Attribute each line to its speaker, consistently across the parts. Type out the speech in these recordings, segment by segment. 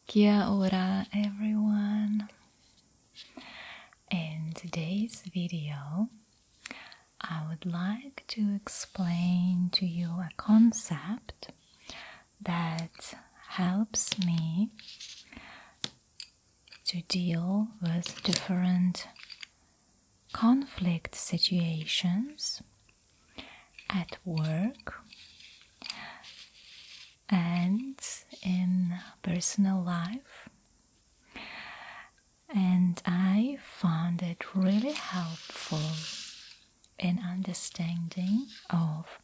Speaker 1: Kia ora everyone. In today's video, I would like to explain to you a concept that helps me to deal with different conflict situations at work and in personal life, and I found it really helpful in understanding of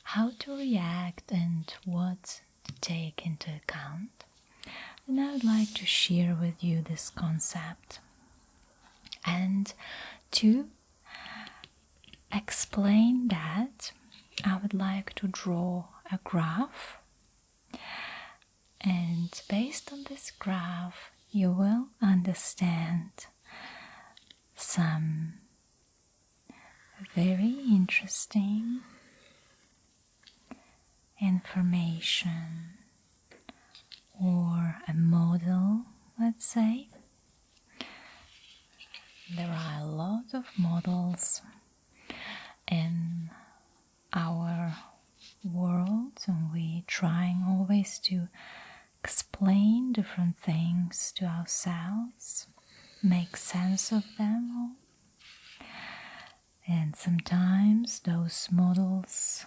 Speaker 1: how to react and what to take into account. And I would like to share with you this concept, and to explain that I would like to draw a graph, and based on this graph you will understand some very interesting information, or a model, let's say. There are a lot of models in our world, and we trying always to explain different things to ourselves, make sense of them all. And sometimes those models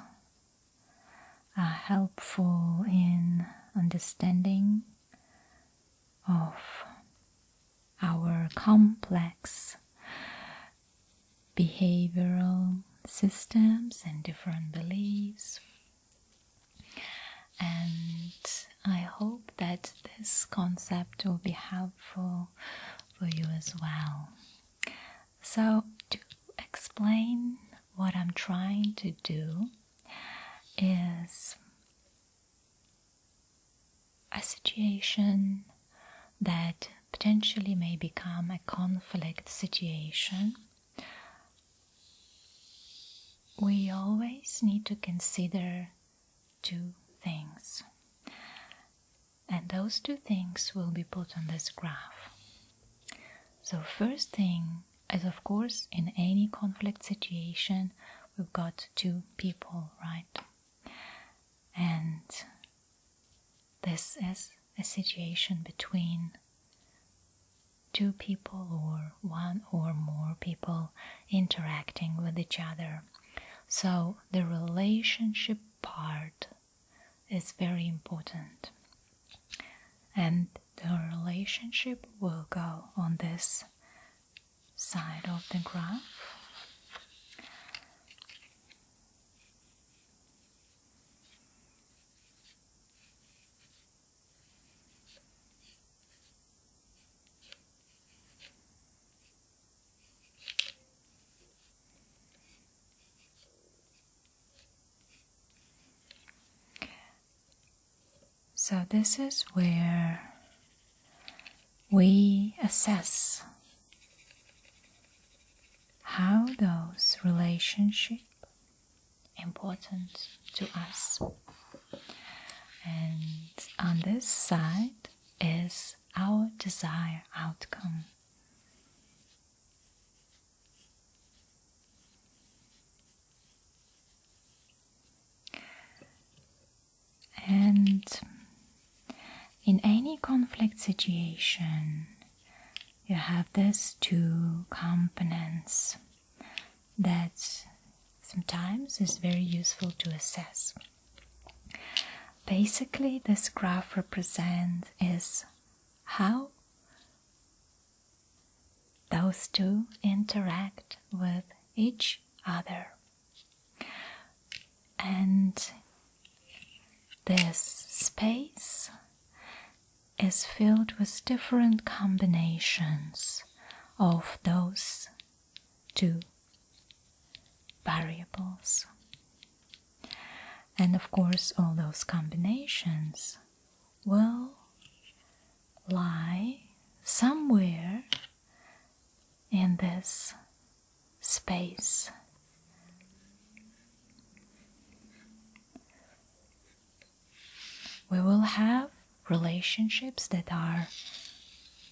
Speaker 1: are helpful in understanding of our complex behavioral systems and different beliefs. And I hope that this concept will be helpful for you as well. So, to explain what I'm trying to do is a situation that potentially may become a conflict situation. We always need to consider two things, and those two things will be put on this graph. So first thing is, of course, in any conflict situation we've got two people, right? And this is a situation between two people or one or more people interacting with each other. So the relationship part is very important, and the relationship will go on this side of the graph. So this is where we assess how those relationships important to us. And on this side is our desired outcome. And in any conflict situation, you have these two components that sometimes is very useful to assess. Basically, this graph represents is how those two interact with each other. And this space is filled with different combinations of those two variables. And of course, all those combinations will lie somewhere in this space. We will have relationships that are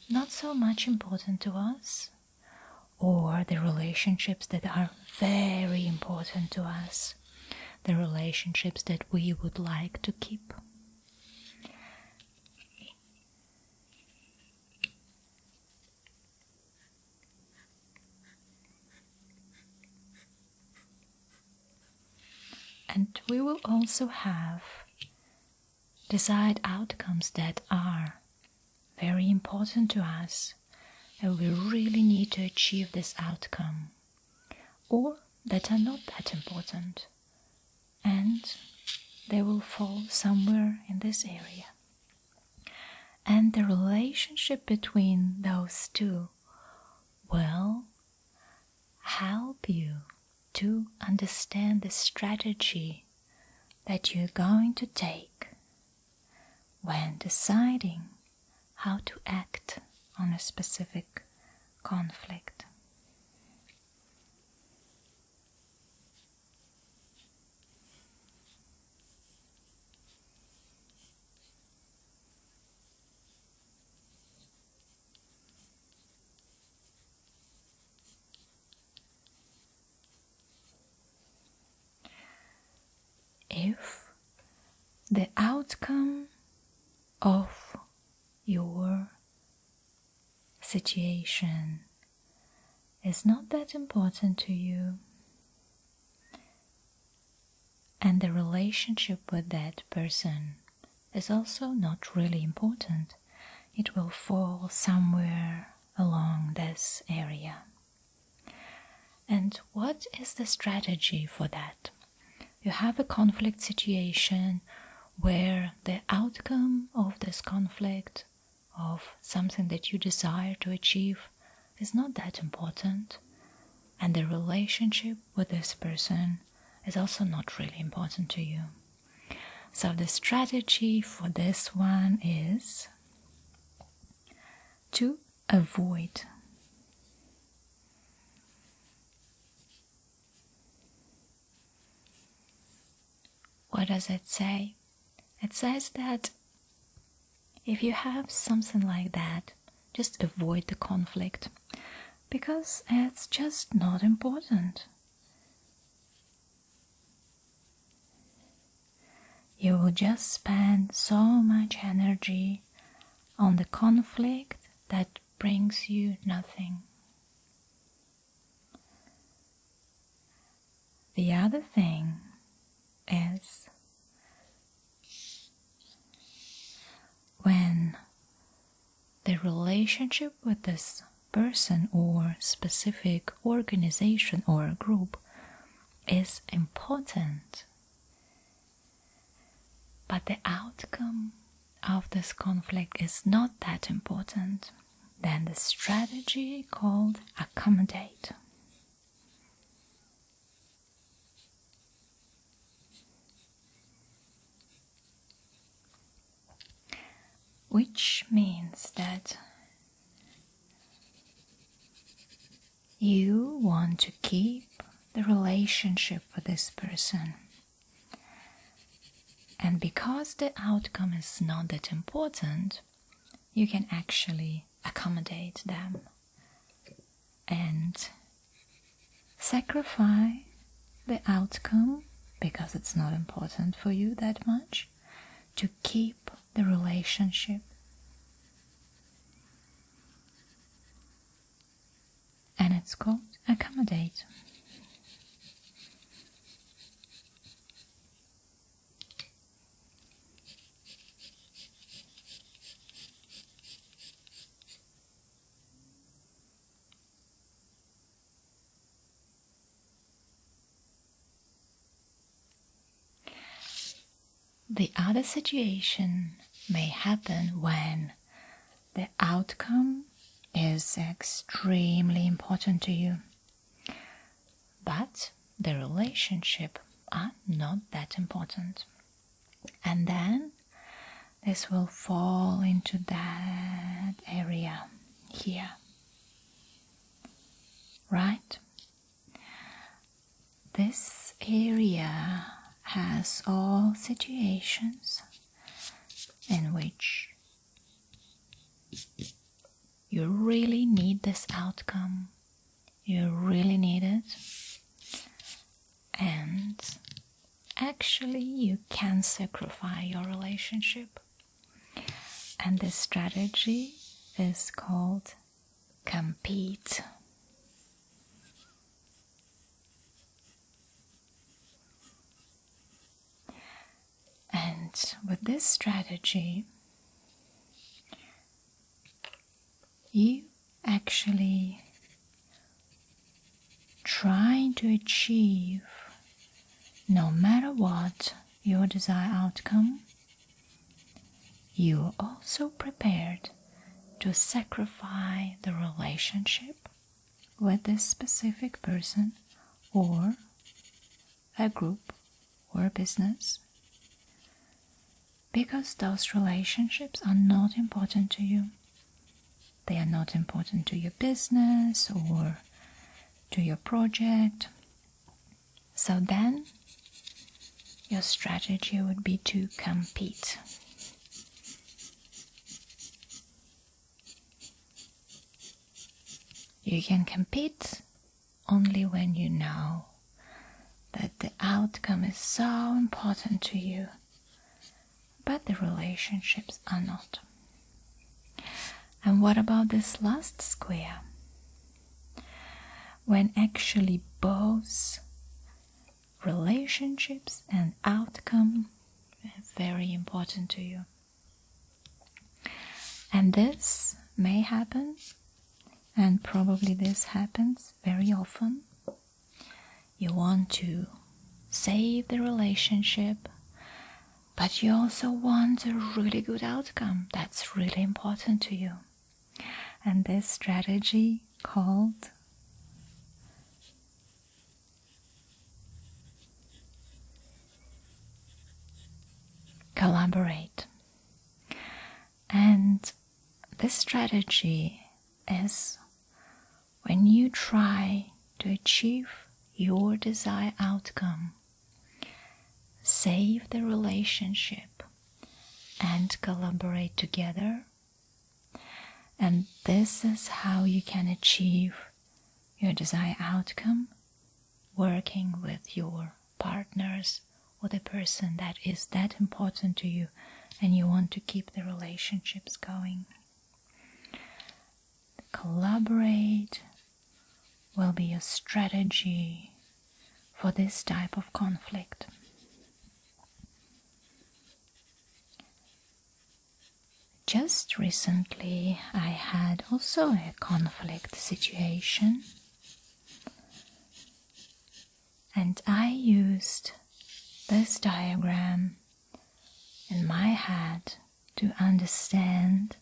Speaker 1: not so much important to us, or the relationships that are very important to us, the relationships that we would like to keep. And we will also have desired outcomes that are very important to us, and we really need to achieve this outcome, or that are not that important, and they will fall somewhere in this area. And the relationship between those two will help you to understand the strategy that you're going to take when deciding how to act on a specific conflict. If the outcome of your situation is not that important to you, and the relationship with that person is also not really important, it will fall somewhere along this area. And what is the strategy for that? You have a conflict situation where the outcome of this conflict, of something that you desire to achieve, is not that important, and the relationship with this person is also not really important to you. So the strategy for this one is to avoid. What does it say? It says that if you have something like that, just avoid the conflict, because it's just not important. You will just spend so much energy on the conflict that brings you nothing. The other thing is when the relationship with this person or specific organization or group is important, but the outcome of this conflict is not that important, then the strategy called accommodate. Which means that you want to keep the relationship with this person. And because the outcome is not that important, you can actually accommodate them and sacrifice the outcome, because it's not important for you that much, to keep the relationship. And it's called accommodate. The other situation may happen when the outcome is extremely important to you, but the relationship are not that important. And then this will fall into that area here, right? This area has all situations in which you really need this outcome, you really need it, and actually you can sacrifice your relationship. And this strategy is called compete. And with this strategy, you actually trying to achieve, no matter what your desired outcome, you are also prepared to sacrifice the relationship with this specific person or a group or a business, because those relationships are not important to you. They are not important to your business or to your project. So then your strategy would be to compete. You can compete only when you know that the outcome is so important to you, but the relationships are not. And what about this last square? When actually both relationships and outcome are very important to you. And this may happen, and probably this happens very often. You want to save the relationship, but you also want a really good outcome that's really important to you. And this strategy called collaborate. And this strategy is when you try to achieve your desired outcome, save the relationship and collaborate together. And this is how you can achieve your desired outcome, working with your partners or the person that is that important to you and you want to keep the relationships going. Collaborate will be a strategy for this type of conflict. Just recently I had also a conflict situation, and I used this diagram in my head to understand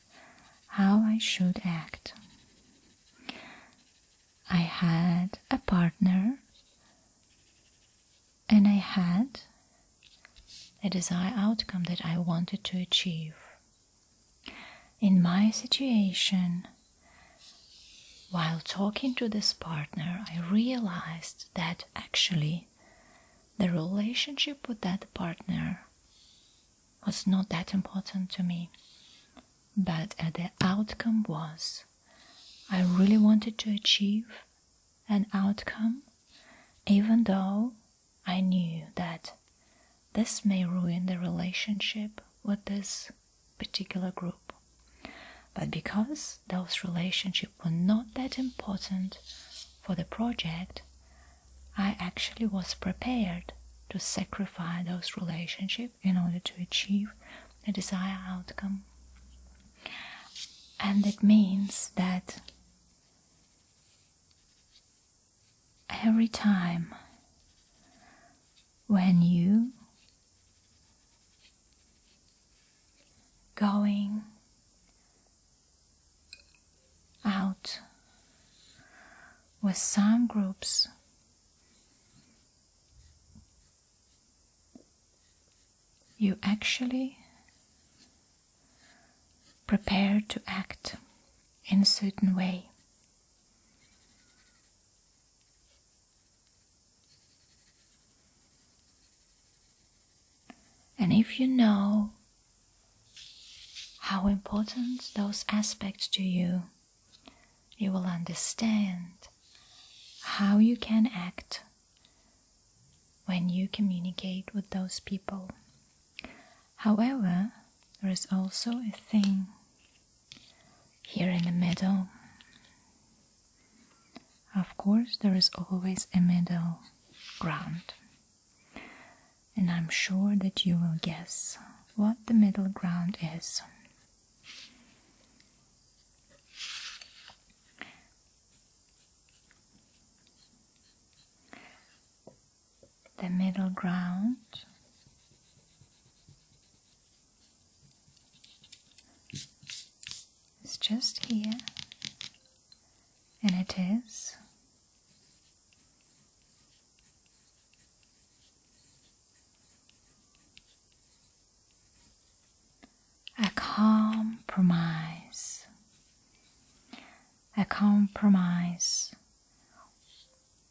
Speaker 1: how I should act. I had a partner and I had a desired outcome that I wanted to achieve. In my situation, while talking to this partner, I realized that actually the relationship with that partner was not that important to me, but the outcome was I really wanted to achieve an outcome, even though I knew that this may ruin the relationship with this particular group. But because those relationships were not that important for the project, I actually was prepared to sacrifice those relationships in order to achieve the desired outcome. And it means that every time when you going out with some groups, you actually prepare to act in a certain way. And if you know how important those aspects to you, you will understand how you can act when you communicate with those people. However, there is also a thing here in the middle. Of course, there is always a middle ground. And I'm sure that you will guess what the middle ground is. The middle ground is just here, and it is a compromise. A compromise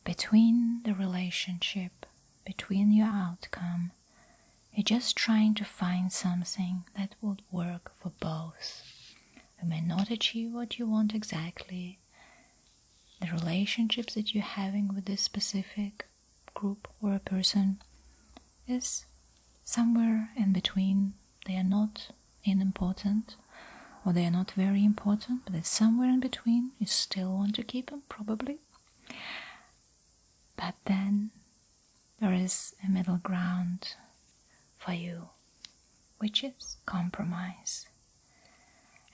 Speaker 1: between the relationship, between your outcome. You're just trying to find something that would work for both. You may not achieve what you want exactly. The relationships that you're having with this specific group or a person is somewhere in between. They are not unimportant, or they are not very important, but it's somewhere in between. You still want to keep them, probably. But then there is a middle ground for you, which is compromise.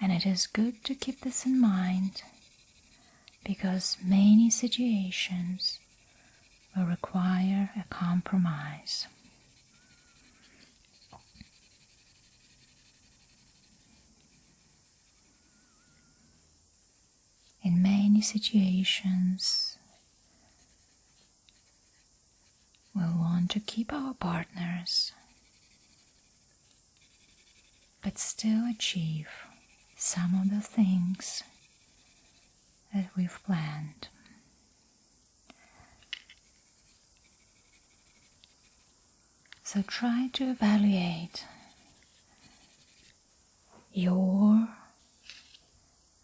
Speaker 1: And it is good to keep this in mind, because many situations will require a compromise. In many situations, we'll want to keep our partners, but still achieve some of the things that we've planned. So try to evaluate your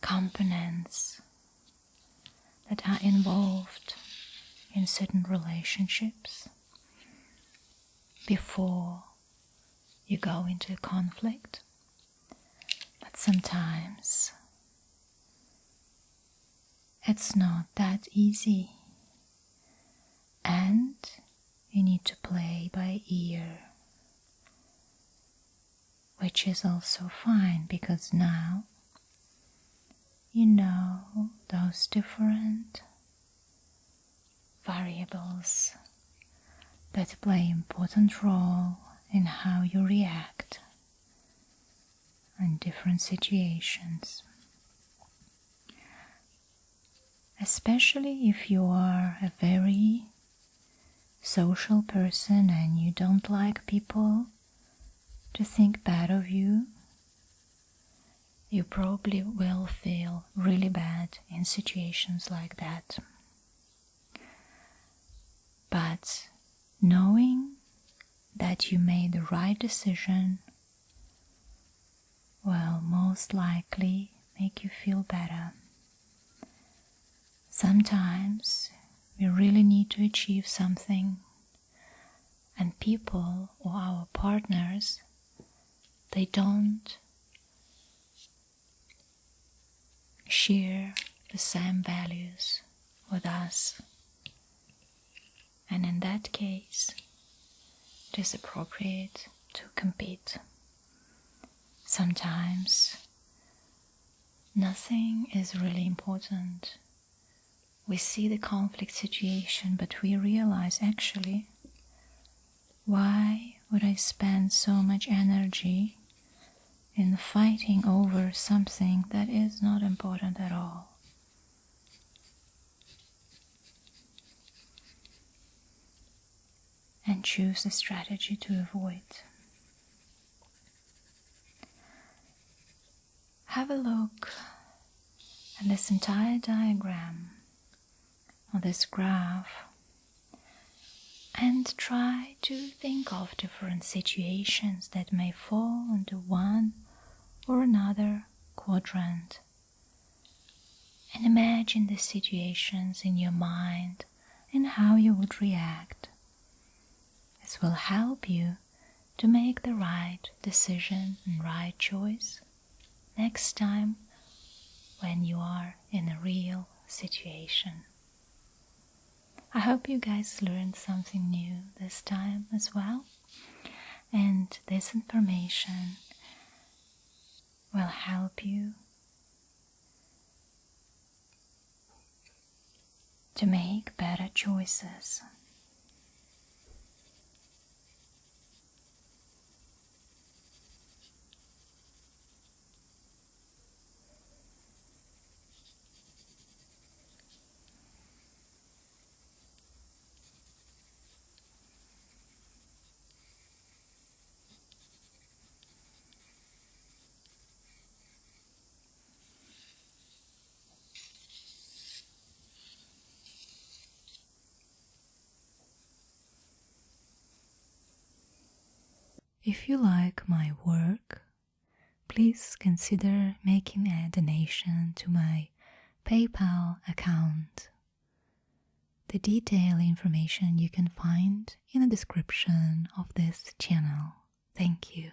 Speaker 1: components that are involved in certain relationships before you go into a conflict. But sometimes it's not that easy, and you need to play by ear, which is also fine, because now you know those different variables that play an important role in how you react in different situations. Especially if you are a very social person and you don't like people to think bad of you, you probably will feel really bad in situations like that. But knowing that you made the right decision will most likely make you feel better. Sometimes we really need to achieve something, and people or our partners, they don't share the same values with us, and in that case it is appropriate to compete. Sometimes nothing is really important. We see the conflict situation, but we realize, actually, why would I spend so much energy in fighting over something that is not important at all? And choose a strategy to avoid. Have a look at this entire diagram, or this graph, and try to think of different situations that may fall into one or another quadrant, and imagine the situations in your mind and how you would react. This will help you to make the right decision and right choice next time when you are in a real situation. I hope you guys learned something new this time as well, and this information will help you to make better choices. If you like my work, please consider making a donation to my PayPal account. The detailed information you can find in the description of this channel. Thank you.